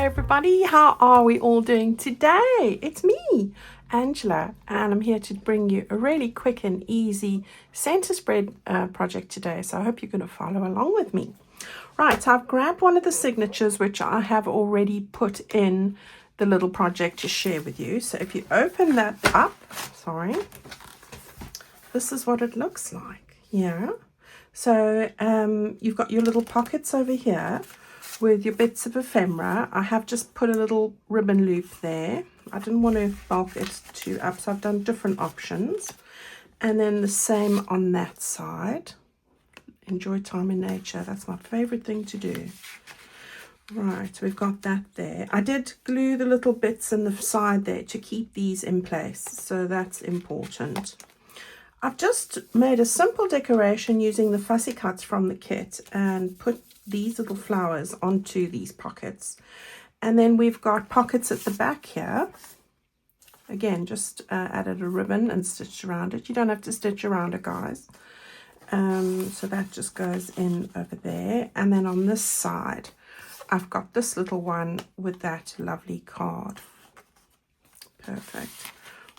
everybody, how are we all doing today? It's me, Angela, and I'm here to bring you a really quick and easy center spread project today. So I hope you're going to follow along with me. Right, so I've grabbed one of the signatures which I have already put in the little project to share with you. So if you open that up, this is what it looks like. Yeah. So you've got your little pockets over here with your bits of ephemera. I have just put a little ribbon loop there. I didn't want to bulk it too up, so I've done different options. And then the same on that side. Enjoy time in nature. That's my favorite thing to do. Right, we've got that there. I did glue the little bits in the side there to keep these in place, so that's important. I've just made a simple decoration using the fussy cuts from the kit and put these little flowers onto these pockets. And then we've got pockets at the back here. Again, just added a ribbon and stitched around it. You don't have to stitch around it, guys. So that just goes in over there. And then on this side, I've got this little one with that lovely card. Perfect.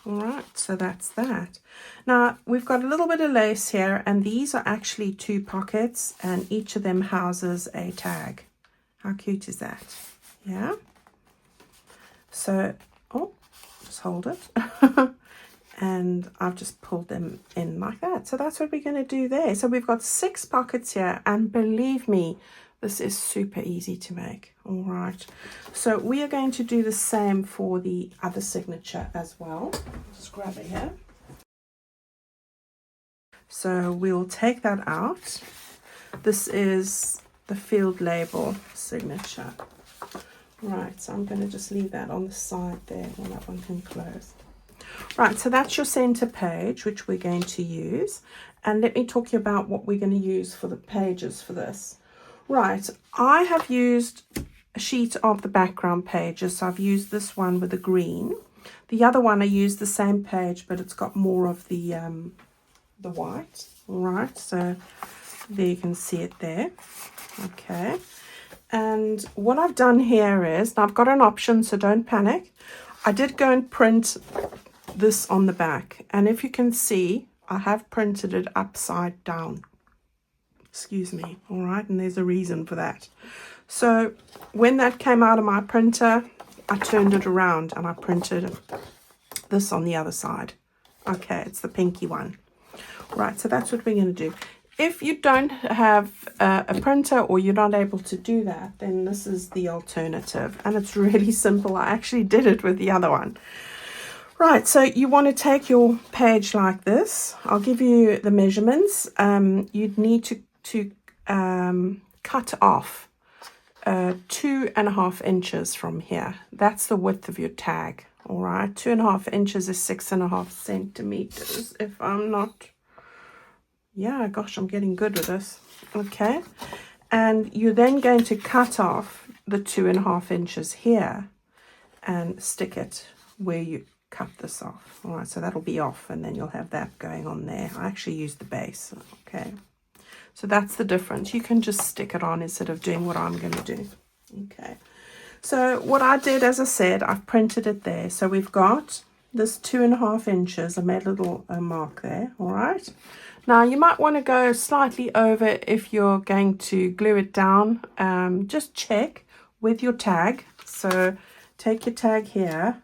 All right, so that's that. Now, we've got a little bit of lace here, and these are actually 2 pockets, and each of them houses a tag. How cute is that? Yeah. So, oh, just hold it. And I've just pulled them in like that. So that's what we're going to do there. So we've got 6 pockets here, and believe me, this is super easy to make. All right, so we are going to do the same for the other signature as well. Just grab it here. So we'll take that out. This is the field label signature. Right, so I'm going to just leave that on the side there while that one can close. Right, so that's your center page, which we're going to use. And let me talk to you about what we're going to use for the pages for this. Right, I have used a sheet of the background pages. So I've used this one with the green. The other one I used the same page, but it's got more of the white. All right, so there you can see it there. Okay, and what I've done here is, now I've got an option, so don't panic. I did go and print this on the back, and if you can see, I have printed it upside down. Excuse me. All right, and there's a reason for that. So when that came out of my printer, I turned it around and I printed this on the other side. Okay, it's the pinky one. Right, so that's what we're going to do. If you don't have a printer or you're not able to do that, then this is the alternative, and it's really simple. I actually did it with the other one. Right, so you want to take your page like this. I'll give you the measurements. You'd need to cut off 2.5 inches from here. That's the width of your tag. All right, 2.5 inches is 6.5 centimeters. If I'm not, yeah, gosh, I'm getting good with this. Okay, and you're then going to cut off the 2.5 inches here and stick it where you cut this off. All right, so that'll be off, and then you'll have that going on there. I actually used the base. Okay, so that's the difference. You can just stick it on instead of doing what I'm going to do. Okay, so what I did, as I said, I've printed it there. So we've got this 2.5 inches. I made a little mark there. All right, now you might want to go slightly over if you're going to glue it down. Just check with your tag. So take your tag here,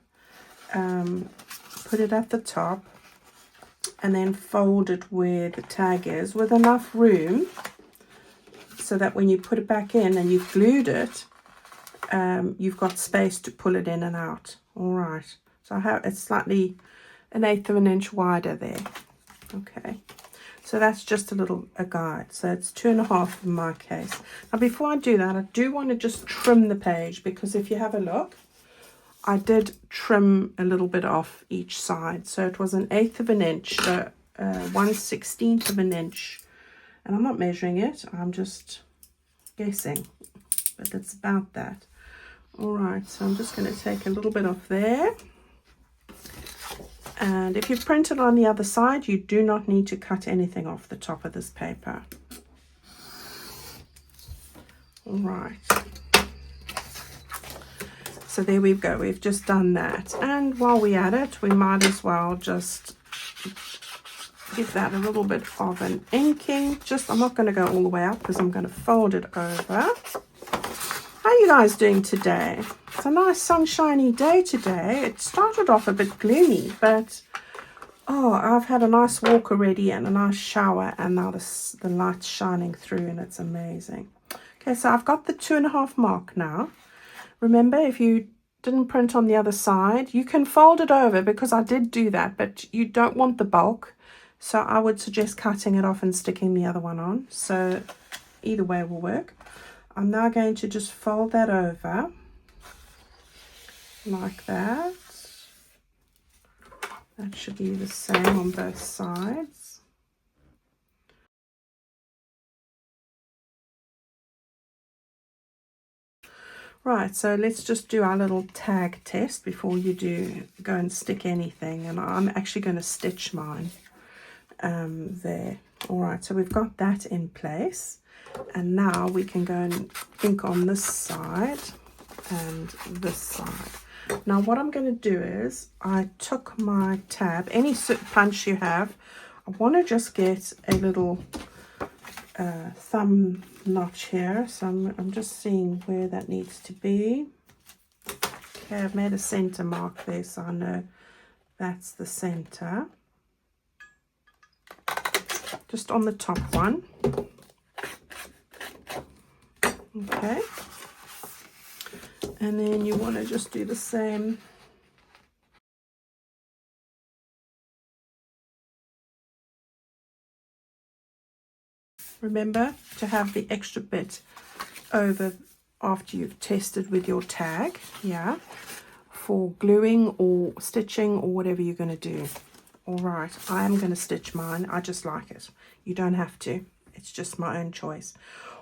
put it at the top, and then fold it where the tag is with enough room so that when you put it back in and you've glued it, you've got space to pull it in and out. All right, so I have it's slightly 1/8 of an inch wider there. Okay, so that's just a guide. So it's 2.5 in my case. Now before I do that, I do want to just trim the page, because if you have a look, I did trim a little bit off each side. So it was 1/8 of an inch, 1/16 of an inch. And I'm not measuring it, I'm just guessing. But it's about that. All right, so I'm just going to take a little bit off there. And if you print it on the other side, you do not need to cut anything off the top of this paper. All right. So there we go, we've just done that. And while we're at it, we might as well just give that a little bit of an inking. I'm not going to go all the way up because I'm going to fold it over. How are you guys doing today? It's a nice sunshiny day today. It started off a bit gloomy, but oh, I've had a nice walk already and a nice shower, and now the light's shining through and it's amazing. Okay, so I've got the 2.5 mark now. Remember, if you didn't print on the other side, you can fold it over, because I did do that, but you don't want the bulk. So I would suggest cutting it off and sticking the other one on. So either way will work. I'm now going to just fold that over like that. That should be the same on both sides. Right, so let's just do our little tag test before you go and stick anything. And I'm actually going to stitch mine there. All right, so we've got that in place. And now we can go and ink on this side and this side. Now what I'm going to do is, I took my tab, any punch you have, I want to just get a little thumb notch here. So I'm just seeing where that needs to be. Okay, I've made a center mark there, so I know that's the center. Just on the top one. Okay. And then you want to just do the same. Remember to have the extra bit over after you've tested with your tag, yeah, for gluing or stitching or whatever you're going to do. All right, I am going to stitch mine. I just like it. You don't have to. It's just my own choice.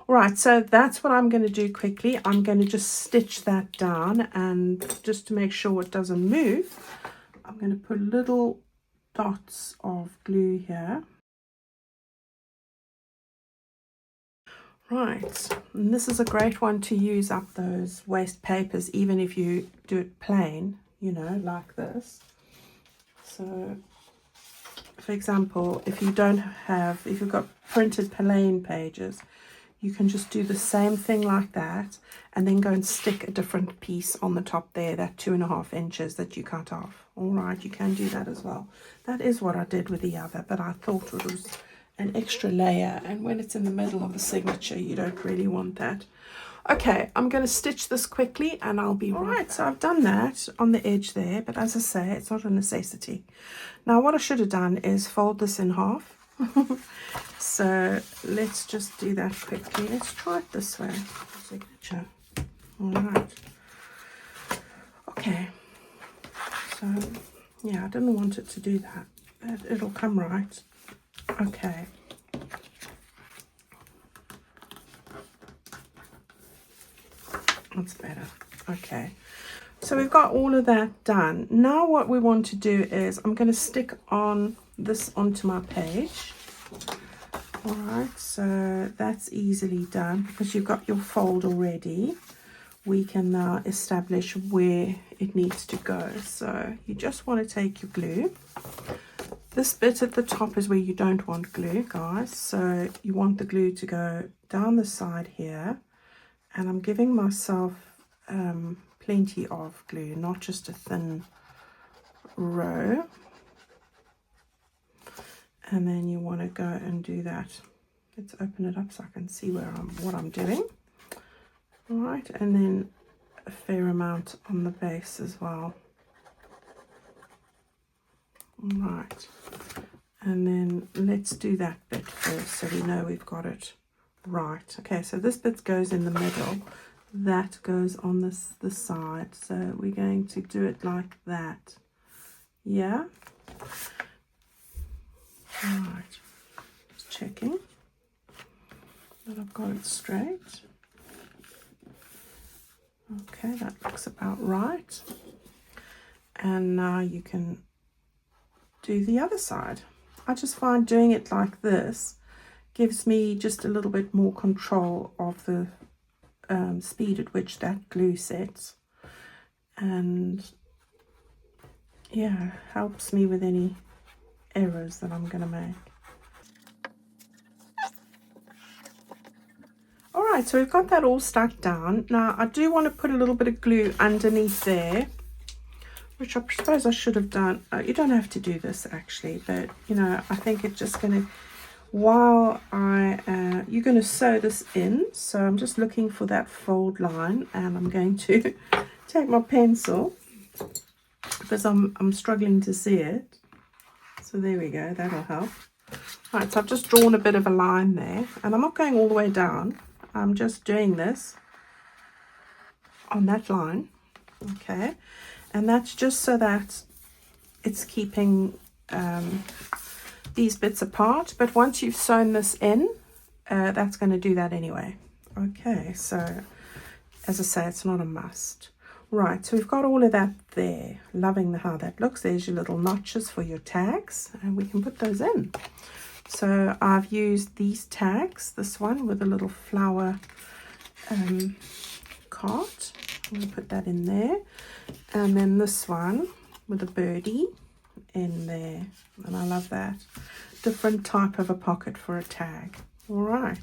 All right, so that's what I'm going to do quickly. I'm going to just stitch that down, and just to make sure it doesn't move, I'm going to put little dots of glue here. Right, and this is a great one to use up those waste papers, even if you do it plain, you know, like this. So, for example, if you've got printed plain pages, you can just do the same thing like that, and then go and stick a different piece on the top there, that 2.5 inches that you cut off. All right, you can do that as well. That is what I did with the other, but I thought it was an extra layer, and when it's in the middle of the signature, you don't really want that. Okay, I'm going to stitch this quickly and I'll be right. So I've done that on the edge there, but as I say, it's not a necessity. Now what I should have done is fold this in half. So let's just do that quickly. Let's try it this way. Signature. All right. Okay. So yeah, I didn't want it to do that, but it'll come right. Okay. That's better. Okay. So we've got all of that done. Now what we want to do is, I'm going to stick on this onto my page. All right, so that's easily done because you've got your fold already. We can now establish where it needs to go. So you just want to take your glue. This bit at the top is where you don't want glue, guys. So you want the glue to go down the side here. And I'm giving myself plenty of glue, not just a thin row. And then you want to go and do that. Let's open it up so I can see what I'm doing. All right, and then a fair amount on the base as well. All right, and then let's do that bit first so we know we've got it right. Okay, so this bit goes in the middle, that goes on this side, so we're going to do it like that. Yeah. All right, just checking that I've got it straight. Okay, that looks about right. And now you can do the other side. I just find doing it like this gives me just a little bit more control of the speed at which that glue sets. and yeah, helps me with any errors that I'm going to make. Alright, so we've got that all stuck down. Now I do want to put a little bit of glue underneath there, which I suppose I should have done. You don't have to do this actually, but you know, I think it's just going to, while you're going to sew this in, so I'm just looking for that fold line, and I'm going to take my pencil because I'm struggling to see it. So there we go, that'll help. Right, so I've just drawn a bit of a line there, and I'm not going all the way down. I'm just doing this on that line, okay, and that's just so that it's keeping these bits apart. But once you've sewn this in, that's going to do that anyway. Okay, so as I say, it's not a must. Right, so we've got all of that there. Loving how that looks. There's your little notches for your tags, and we can put those in. So I've used these tags, this one with a little flower cart. I'm going to put that in there. And then this one with a birdie in there. And I love that. Different type of a pocket for a tag. All right.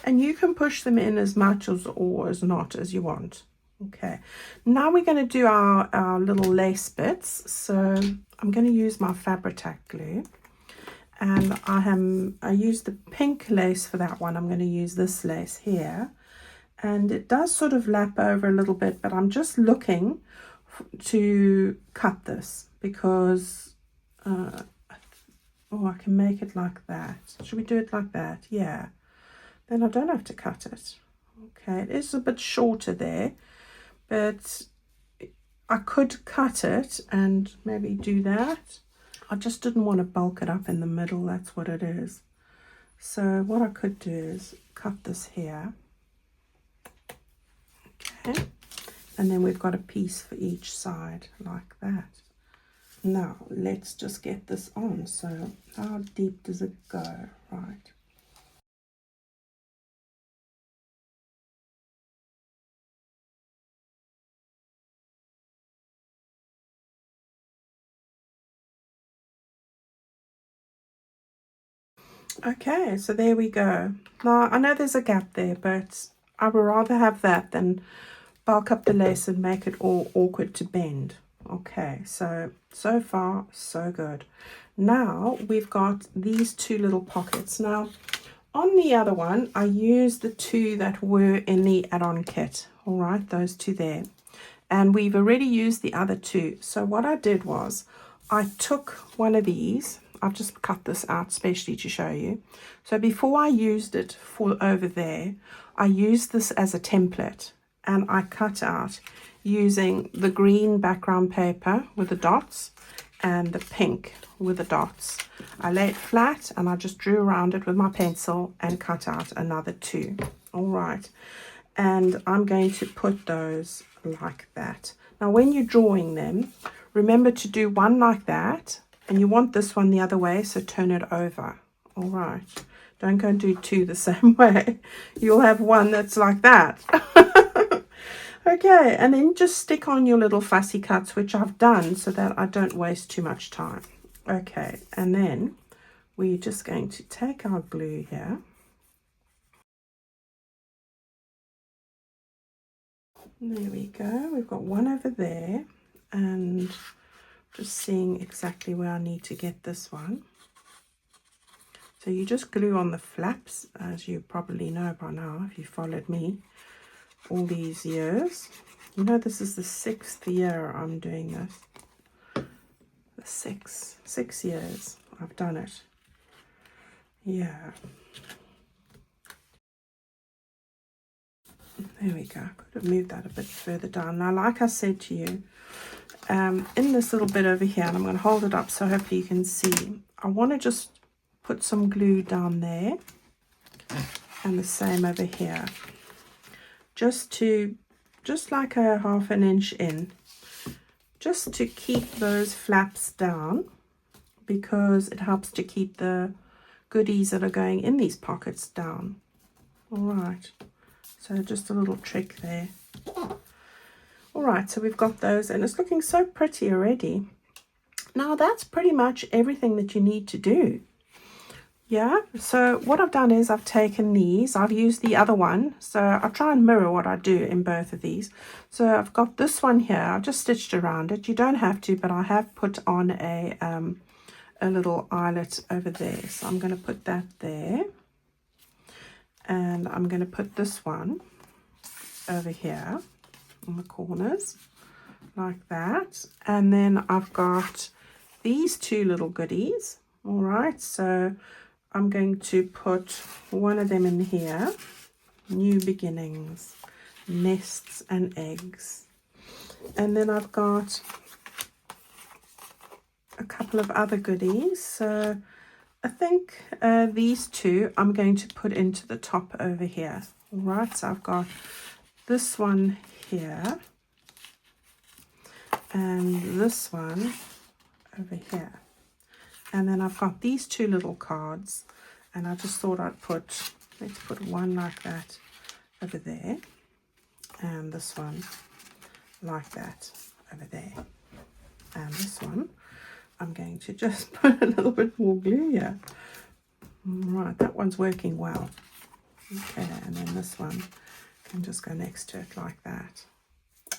And you can push them in as much or as not as you want. Okay. Now we're going to do our little lace bits. So I'm going to use my Fabri-Tac glue. And I used the pink lace for that one. I'm going to use this lace here, and it does sort of lap over a little bit, but I'm just looking to cut this because I can make it like that. Should we do it like that? Yeah, then I don't have to cut it. Okay, it is a bit shorter there, but I could cut it and maybe do that. I just didn't want to bulk it up in the middle, that's what it is. So what I could do is cut this here. Okay. And then we've got a piece for each side like that. Now let's just get this on. So how deep does it go? Right. Okay, so there we go. Now I know there's a gap there, but I would rather have that than bulk up the lace and make it all awkward to bend. Okay, so far so good. Now we've got these two little pockets. Now on the other one I used the two that were in the add-on kit. All right, those two there, and we've already used the other two. So what I did was I took one of these. I've just cut this out specially to show you. So before I used it for over there, I used this as a template, and I cut out using the green background paper with the dots and the pink with the dots. I lay it flat and I just drew around it with my pencil and cut out another two. All right, and I'm going to put those like that. Now when you're drawing them, remember to do one like that, and you want this one the other way, so turn it over. All right, don't go and do two the same way. You'll have one that's like that. Okay, and then just stick on your little fussy cuts, which I've done so that I don't waste too much time. Okay, and then we're just going to take our glue here. There we go. We've got one over there, and just seeing exactly where I need to get this one. So you just glue on the flaps, as you probably know by now if you followed me all these years. You know, this is the 6th year I'm doing this. The six years I've done it. Yeah. There we go. Could have moved that a bit further down. Now, like I said to you, in this little bit over here, and I'm going to hold it up so hopefully you can see, I want to just put some glue down there, and the same over here, just like a 1/2 inch in, just to keep those flaps down, because it helps to keep the goodies that are going in these pockets down. All right, so just a little trick there. All right, so we've got those, and it's looking so pretty already. Now that's pretty much everything that you need to do. Yeah, so what I've done is I've taken these, I've used the other one, so I'll try and mirror what I do in both of these. So I've got this one here, I've just stitched around it. You don't have to, but I have put on a little eyelet over there. So I'm going to put that there, and I'm going to put this one over here on the corners like that. And then I've got these two little goodies. All right, so I'm going to put one of them in here. New beginnings, nests and eggs. And then I've got a couple of other goodies. So I think these two I'm going to put into the top over here. All right, so I've got this one here and this one over here. And then I've got these two little cards, and I just thought I'd put, let's put one like that over there, and this one like that over there. And this one, I'm going to just put a little bit more glue here. Right, that one's working well. Okay, and then this one can just go next to it like that.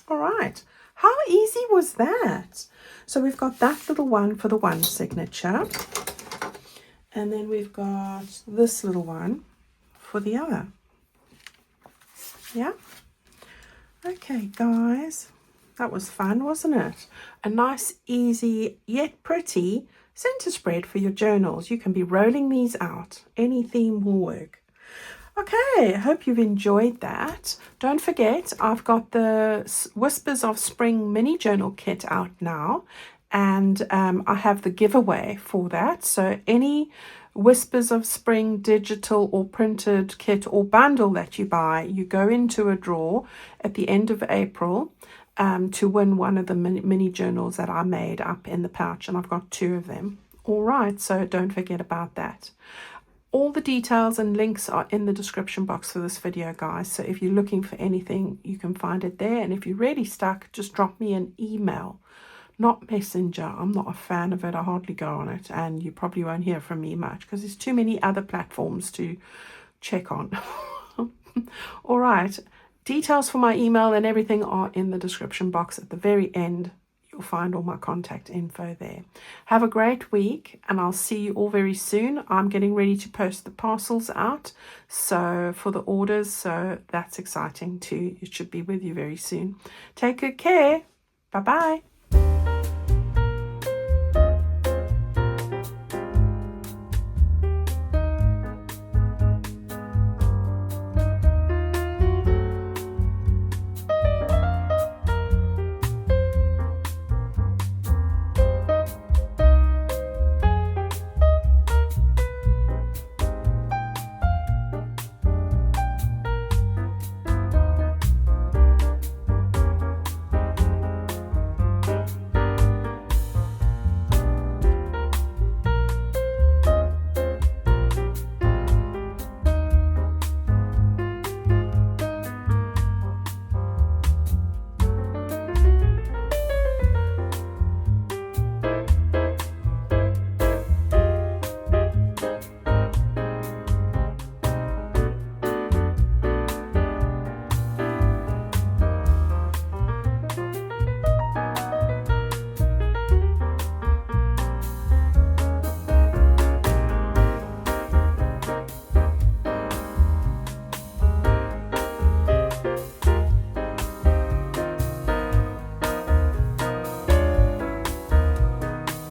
All right, how easy was that? So we've got that little one for the one signature, and then we've got this little one for the other. Yeah. Okay, guys, that was fun, wasn't it? A nice, easy, yet pretty center spread for your journals. You can be rolling these out. Any theme will work. Okay, I hope you've enjoyed that. Don't forget, I've got the Whispers of Spring mini journal kit out now, and I have the giveaway for that. So any Whispers of Spring digital or printed kit or bundle that you buy, you go into a draw at the end of April to win one of the mini journals that I made up in the pouch, and I've got 2 of them. All right, so don't forget about that. All the details and links are in the description box for this video, guys. So if you're looking for anything, you can find it there. And if you're really stuck, just drop me an email, not Messenger. I'm not a fan of it. I hardly go on it. And you probably won't hear from me much because there's too many other platforms to check on. All right. Details for my email and everything are in the description box at the very end. You'll find all my contact info there. Have a great week, and I'll see you all very soon. I'm getting ready to post the parcels out, so for the orders, so that's exciting too. It should be with you very soon. Take good care. Bye-bye.